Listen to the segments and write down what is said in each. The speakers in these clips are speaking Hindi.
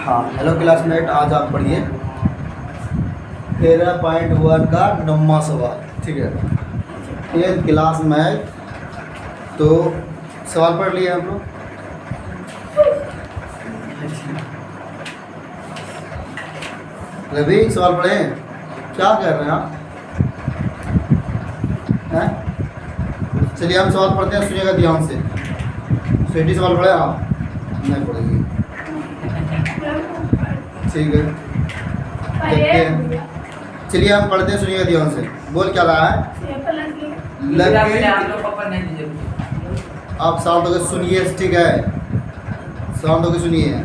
हाँ हेलो क्लासमेट, आज आप पढ़िए 13.1 का 9वां सवाल। ठीक है, 10th क्लास में तो सवाल पढ़ लिए हम लोग। रवि सवाल पढ़े, क्या कर रहे हैं आप? हैं? चलिए हम सवाल पढ़ते हैं, सुनिएगा ध्यान से। स्वीटी सवाल पढ़े आप? नहीं पढ़ेंगे, ठीक है देखते हैं। चलिए हम पढ़ते हैं, सुनिएगा ध्यान से। बोल क्या रहा है? लकड़ी, आप शांत होकर सुनिए, ठीक है, शांत होकर सुनिए।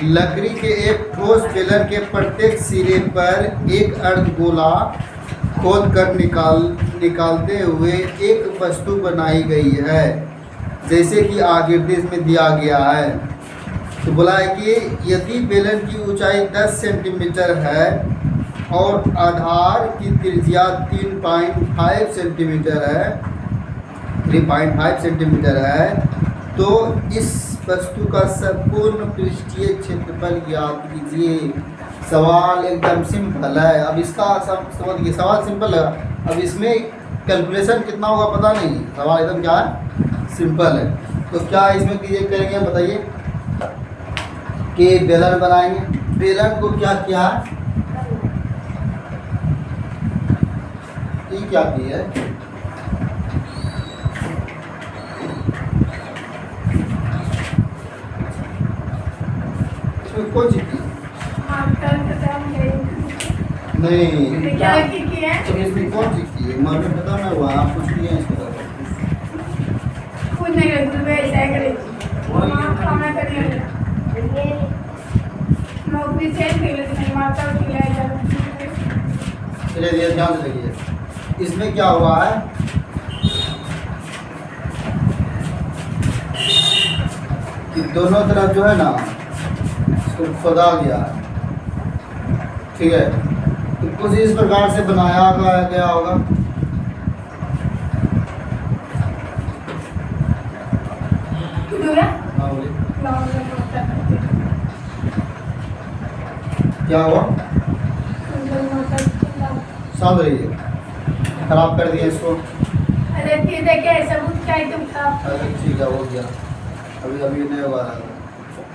लकड़ी के एक ठोस बेलन के प्रत्येक सिरे पर एक अर्धगोला खोद कर निकालते हुए एक वस्तु बनाई गई है, जैसे कि आगे में दिया गया है। तो बोला है कि यदि बेलन की ऊंचाई 10 सेंटीमीटर है और आधार की त्रिज्या 3.5 सेंटीमीटर है, 3.5 सेंटीमीटर है, तो इस वस्तु का संपूर्ण पृष्ठीय क्षेत्रफल ज्ञात कीजिए। सवाल एकदम सिंपल है। अब इसका समझिए, सवाल सिंपल है। अब इसमें कैलकुलेशन कितना होगा पता नहीं, सवाल एकदम क्या है, सिंपल है। तो क्या इसमें करेंगे बताइए कि बेलन बनाएंगे। बेलन को क्या किया, ये क्या की है, इसमें कौन सी की नहीं, क्या की है? तो इसमें कौन सी की है, मालूम पता ना हुआ, आप कुछ किए हैं इसको कुछ नहीं करे, कुछ भी ऐसा करे। खाना करिए नौकरी से नहीं मारता खिलाया। चलिए ध्यान से लगिए। इसमें क्या हुआ है कि दोनों तरफ जो है ना, इसको खोदा गया है, ठीक है। तो कुछ इस प्रकार से बनाया गया होगा। हाँ बोलिए, क्या हुआ? शांत रहिए, खराब कर दिया इसको। अरे ठीक है, क्या सबूत क्या है तुम का? अरे ठीक है, हो गया, अभी नहीं हुआ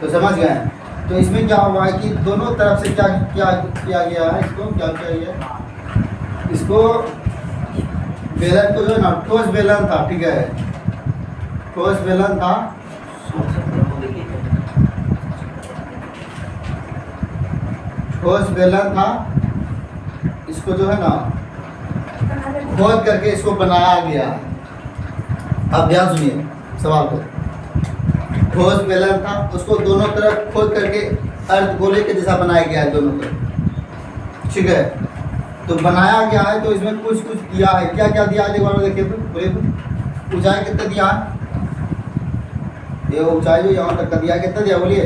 तो समझ गए। तो इसमें क्या हुआ है कि दोनों तरफ से क्या क्या किया गया है, इसको क्या किया गया, इसको बेलन को जो है ना, ठोस बेलन था, ठीक है, ठोस बेलन था, ठोस बेलन था। इसको जो है ना खोद करके इसको बनाया गया है। अब ध्यान सुनिए सवाल को। ठोस बेलन था, उसको दोनों तरफ खोद करके अर्धगोले के जैसा बनाया गया है दोनों तरफ, ठीक है। तो बनाया गया है, तो इसमें कुछ कुछ दिया है। क्या क्या दिया है एक बार देखिए तो, बोलिए तो। ऊंचाई कितना दिया है, ये ऊंचाई जो यहाँ तक का दिया है, कितना दिया बोलिए,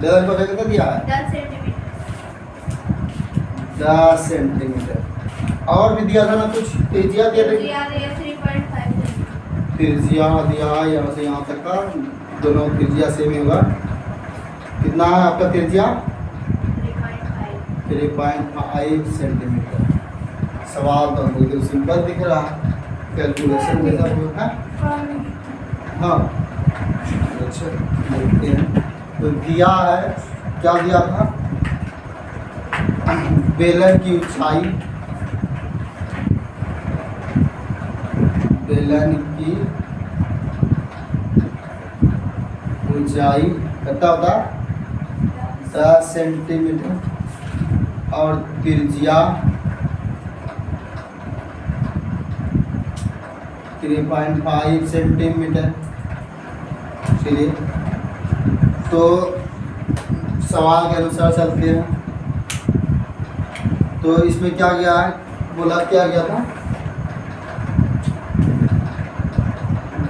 बेलन को कितना दिया है, 10 सेंटीमीटर। 10 सेंटीमीटर। और भी दिया था ना कुछ, त्रिज्या दिया था, 3.5 त्रिज्या दिया यहाँ से यहाँ तक का, दोनों त्रिज्या सेम ही होगा। कितना है आपका त्रिज्या, 3.5 सेंटीमीटर। सवाल तो हमको एकदम सिंपल दिख रहा है, कैलकुलेशन जैसा भी है। हाँ अच्छा, देखते हैं। तो दिया है, क्या दिया था, बेलन की ऊंचाई, बेलन की ऊंचाई कितना होता, 10 सेंटीमीटर, और त्रिज्या 3.5 सेंटीमीटर। चलिए तो सवाल के अनुसार चलते हैं। तो इसमें क्या गया है, बोला क्या गया था,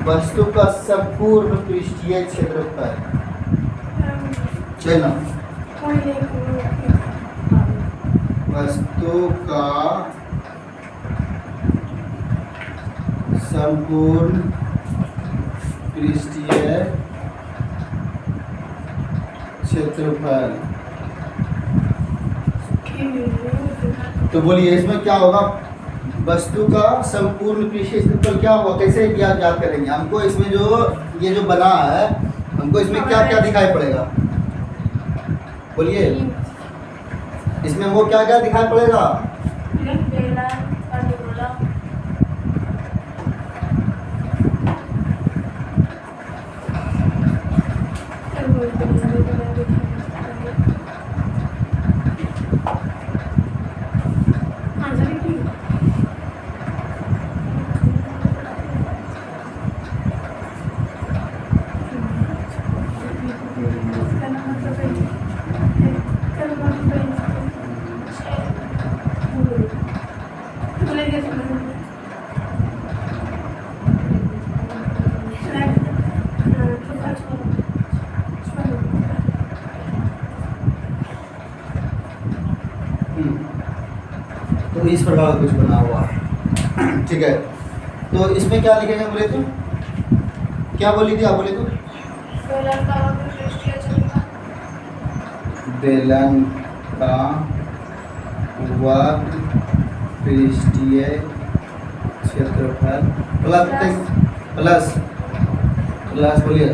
वस्तु का संपूर्ण पृष्ठीय क्षेत्रफल, चलो वस्तु का संपूर्ण पृष्ठीय क्षेत्रफल। तो बोलिए इसमें क्या होगा, वस्तु का संपूर्ण पृष्ठीय क्षेत्रफल क्या होगा, कैसे याद करेंगे हमको। इसमें जो ये जो बना है हमको इसमें क्या क्या दिखाई पड़ेगा, बोलिए इसमें हमको क्या क्या दिखाई पड़ेगा। तो इस प्रकार का कुछ बना हुआ है, ठीक है। तो इसमें क्या लिखेंगे बोले तो, क्या बोली थी आप, बोले तो बेलन का वर्ग पृष्ठीय क्षेत्रफल प्लस बोलिए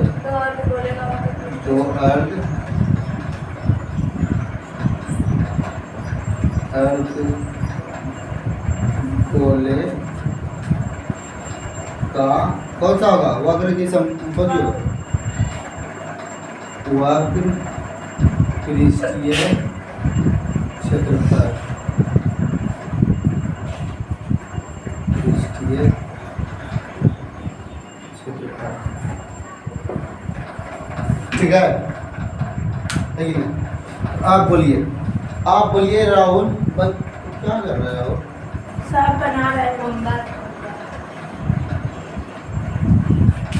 दो अर्ध गोले का कौन सा होगा, वक्र की कौन सी होगा, वक्र पृष्ठीय क्षेत्रफल, पृष्ठीय क्षेत्रफल, ठीक है। आप बोलिए राहुल, क्या कर रहे हैं राहुल, सब बना रहे हैं।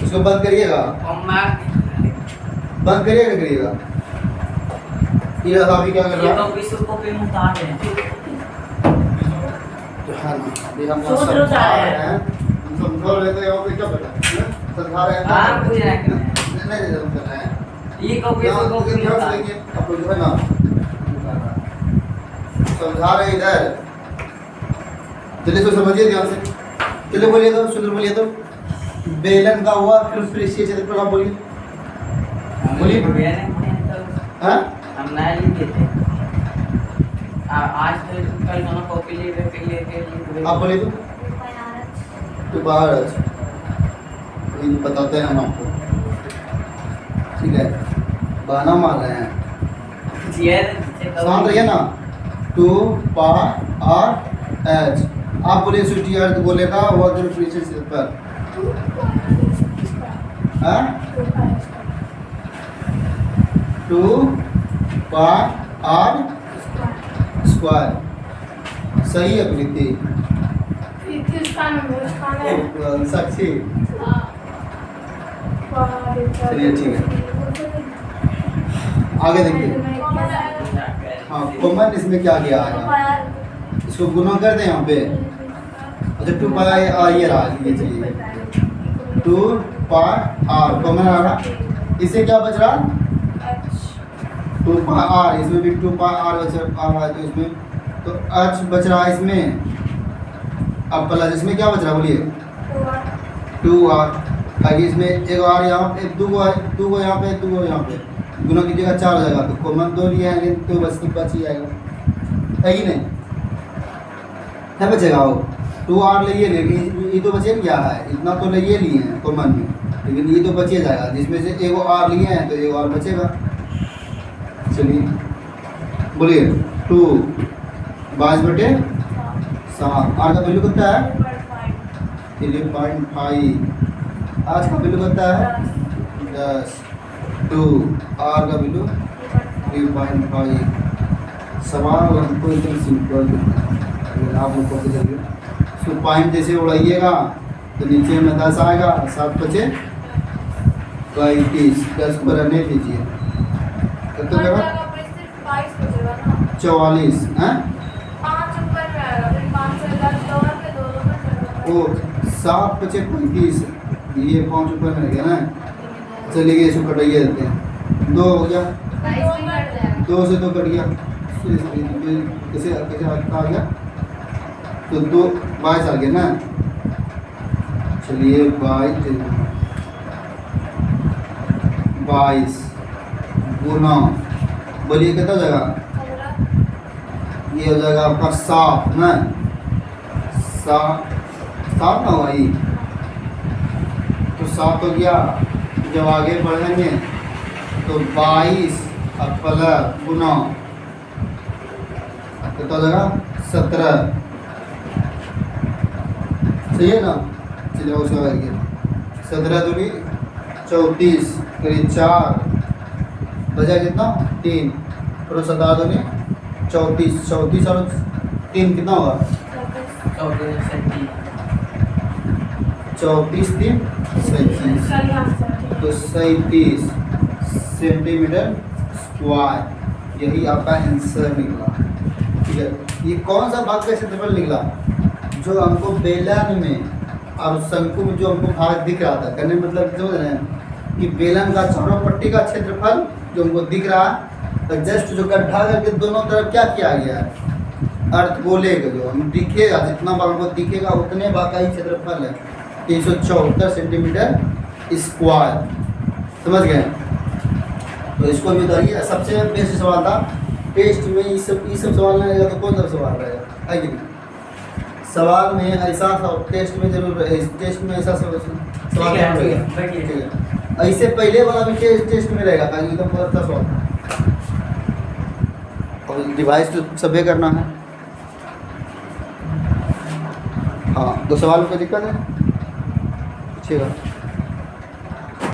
उसको बंद करिएगा, बंद करिएगा। ये अभी क्या कर रहा है, कॉपी में उतार रहे हैं। अभी हम समझा रहे हैं, समझा रहे थे यहाँ पे क्या बता समझा रहे हैं, हाँ कुछ नहीं कर रहे हैं। ये कॉपी से कॉपी में उतार देखिए आप लोग जो है ना समझा रहे हैं इधर, चलिए तो समझिए ध्यान से, चलिए बोलिए तो सुंदर बोलिए तो, बेलन का हुआ पृष्ठीय क्षेत्रफल, आप बोलिए हाँ हम नया लिखे थे आज तो कल दोनों कॉपी लेके आप बोलिए तो बाहर बताते हैं हम आपको, ठीक है। बहाना मार रहे हैं, शांत रहिए ना। 2 पाई r h, आप बोलिए सूची अर्थ बोलेगा वक्र पृष्ठीय क्षेत्रफल, हाँ 2 पाई r स्क्वायर, सही है प्रीति, साक्षी, चलिए ठीक है। आगे देखिए, हाँ कॉमन इसमें क्या किया है, इसको गुना कर दें यहाँ पे, अच्छा 2 पाई r ये रहा, ये चलिए 2 पाई r कॉमन आ रहा, इससे क्या बच रहा 2 पाई r, इसमें भी 2 पाई r बच रहा है, तो इसमें तो h बच रहा है इसमें, अब प्लस इसमें क्या बच रहा बोलिए 2r, आगे इसमें एक r यहाँ पे, दो को यहाँ पे, 2 को यहाँ पे, गुना कीजिएगा 4 हो जाएगा, तो कॉमन 2 लिए आएंगे तो बच ही आएगा, है कि नहीं, है बचेगा वो 2r लिए, लेकिन ये तो बचे क्या है, इतना तो लिए हैं कॉमन में, लेकिन ये तो बचे जाएगा, जिसमें से एक r लिए हैं तो एक और बचेगा। चलिए बोलिए 2 22/7, r का वैल्यू कितना है 3.5, आज का वैल्यू कितना है 10, 2 r का वैल्यू 3.5। सवाल हमको एकदम सिंपल, अगर आप लोग कॉपी करिए, उसको पॉइंट जैसे उड़ाइएगा तो नीचे में 10 आएगा, 7 बचे 35, 10 को रहने दीजिए, तब तो करा 44 हैं, ओ 7 बचे 35, ये 5 ऊपर में रह गया ना, चलिए इसको कटाइए देते हैं, 2 हो गया, दो से दो कट गया, कैसे कैसे आ गया, तो 2 22 आ गया ना। चलिए 22 गुना, बोलिए कितना हो जाएगा, ये हो जाएगा आपका 7 ना, 7 ना हुआ ये, तो 7 हो गया। जब आगे बढ़ेंगे तो 22 और प्लस गुना कितना हो जाएगा 17, सही है ना। चलिए उसका आगे 17 दूनी 34 करीब 4 बजा कितना 3, और 17 दूनी 34 और 3 कितना होगा 34 3 37, तो 37 सेंटीमीटर स्क्वायर, यही आपका आंसर निकला। ठीक है, ये कौन सा भाग का क्षेत्रफल निकला, जो हमको बेलन में और शंकु में जो हमको भाग दिख रहा था, करने मतलब समझ रहे हैं कि बेलन का चारों पट्टी का क्षेत्रफल जो हमको दिख रहा है, तो जस्ट जो गड्ढा करके दोनों तरफ क्या किया गया है, अर्धगोले का जो हम दिखेगा, जितना भाग हमको दिखेगा उतने भाग का ही क्षेत्रफल है 374 सेंटीमीटर स्क्वायर। समझ गए, तो इसको भी उतारिए। सबसे बेस्ट सवाल था टेस्ट में, ये सब सवाल नहीं रहेगा तो कौन सा सवाल रहेगा, है कि नहीं। सवाल में ऐसा टेस्ट में जरूर रहे, टेस्ट में ऐसा सवाल बैठिए। ठीक है, ऐसे पहले वाला भी टेस्ट में रहेगा ताकि एकदम बहुत सवाल, और डिवाइस तो सभी करना है। हाँ, तो सवाल में कोई दिक्कत है, पूछिएगा।